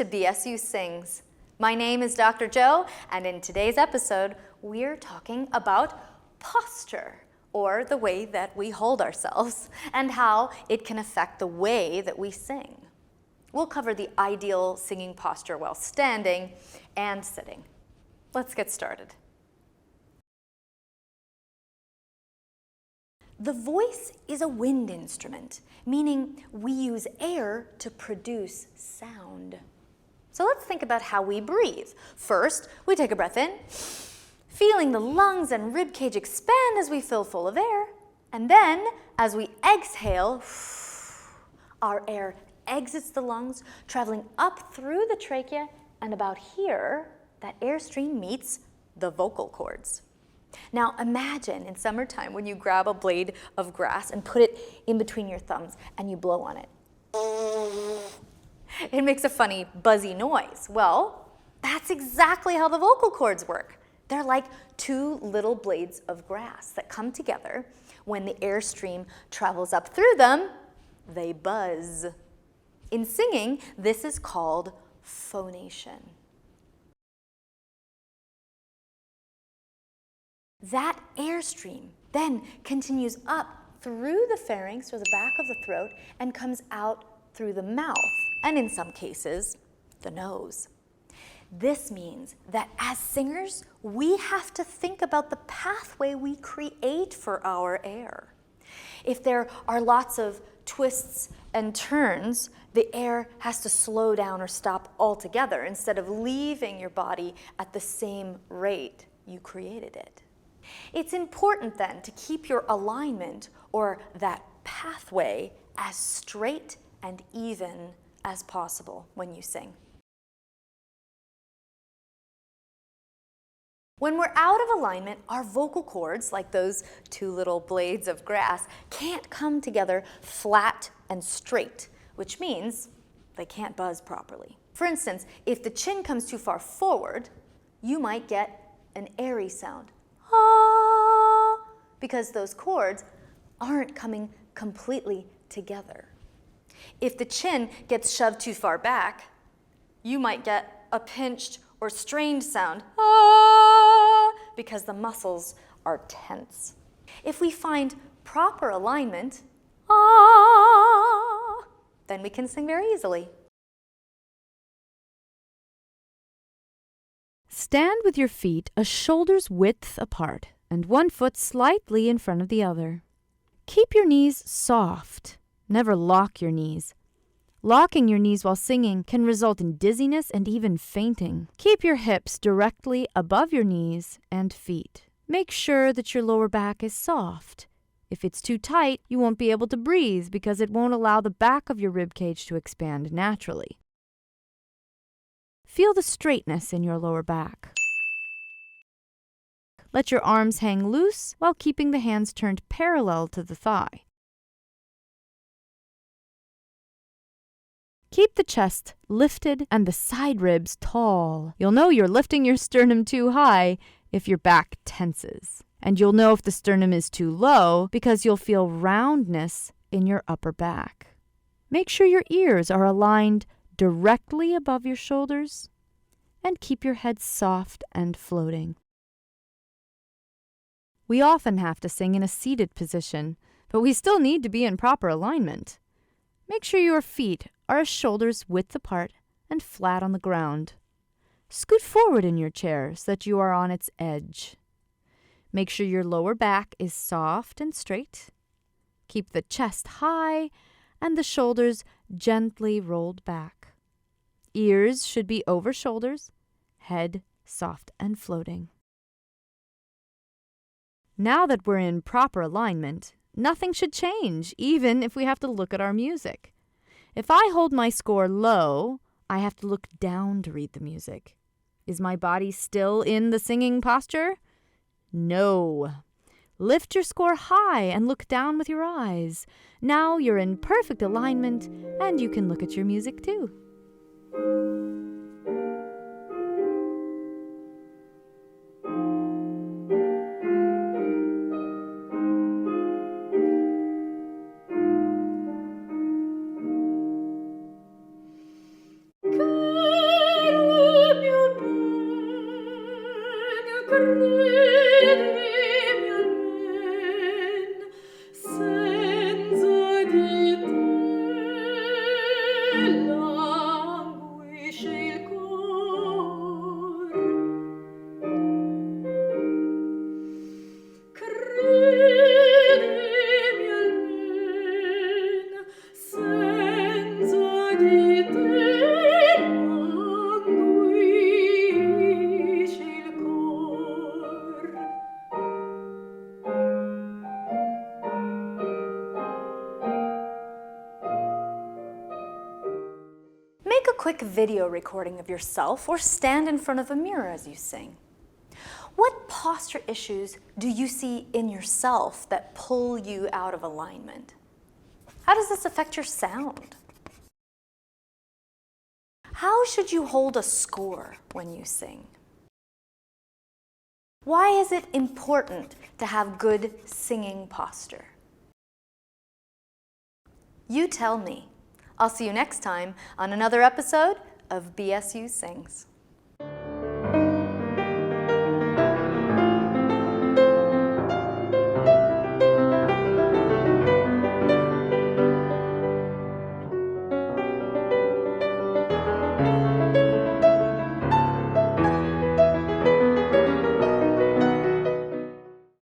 to BSU Sings. My name is Dr. Joe, and in today's episode, we're talking about posture, or the way that we hold ourselves, and how it can affect the way that we sing. We'll cover the ideal singing posture while standing and sitting. Let's get started. The voice is a wind instrument, meaning we use air to produce sound. So let's think about how we breathe. First, we take a breath in, feeling the lungs and rib cage expand as we fill full of air. And then, as we exhale, our air exits the lungs, traveling up through the trachea, and about here, that airstream meets the vocal cords. Now imagine in summertime when you grab a blade of grass and put it in between your thumbs and you blow on it. It makes a funny buzzy noise. Well, that's exactly how the vocal cords work. They're like two little blades of grass that come together. When the airstream travels up through them, they buzz. In singing, this is called phonation. That airstream then continues up through the pharynx, or the back of the throat, and comes out through the mouth, and in some cases, the nose. This means that as singers, we have to think about the pathway we create for our air. If there are lots of twists and turns, the air has to slow down or stop altogether instead of leaving your body at the same rate you created it. It's important then to keep your alignment, or that pathway, as straight and even as possible when you sing. When we're out of alignment, our vocal cords, like those two little blades of grass, can't come together flat and straight, which means they can't buzz properly. For instance, if the chin comes too far forward, you might get an airy sound, ah, because those cords aren't coming completely together. If the chin gets shoved too far back, you might get a pinched or strained sound, ah, because the muscles are tense. If we find proper alignment, ah, then we can sing very easily. Stand with your feet a shoulder's width apart and one foot slightly in front of the other. Keep your knees soft. Never lock your knees. Locking your knees while singing can result in dizziness and even fainting. Keep your hips directly above your knees and feet. Make sure that your lower back is soft. If it's too tight, you won't be able to breathe because it won't allow the back of your rib cage to expand naturally. Feel the straightness in your lower back. Let your arms hang loose while keeping the hands turned parallel to the thigh. Keep the chest lifted and the side ribs tall. You'll know you're lifting your sternum too high if your back tenses. And you'll know if the sternum is too low because you'll feel roundness in your upper back. Make sure your ears are aligned directly above your shoulders and keep your head soft and floating. We often have to sing in a seated position, but we still need to be in proper alignment. Make sure your feet are a shoulder's width apart and flat on the ground. Scoot forward in your chair so that you are on its edge. Make sure your lower back is soft and straight. Keep the chest high and the shoulders gently rolled back. Ears should be over shoulders, head soft and floating. Now that we're in proper alignment, nothing should change, even if we have to look at our music. If I hold my score low, I have to look down to read the music. Is my body still in the singing posture? No. Lift your score high and look down with your eyes. Now you're in perfect alignment and you can look at your music too. Good. Make a quick video recording of yourself or stand in front of a mirror as you sing. What posture issues do you see in yourself that pull you out of alignment? How does this affect your sound? How should you hold a score when you sing? Why is it important to have good singing posture? You tell me. I'll see you next time on another episode of BSU Sings.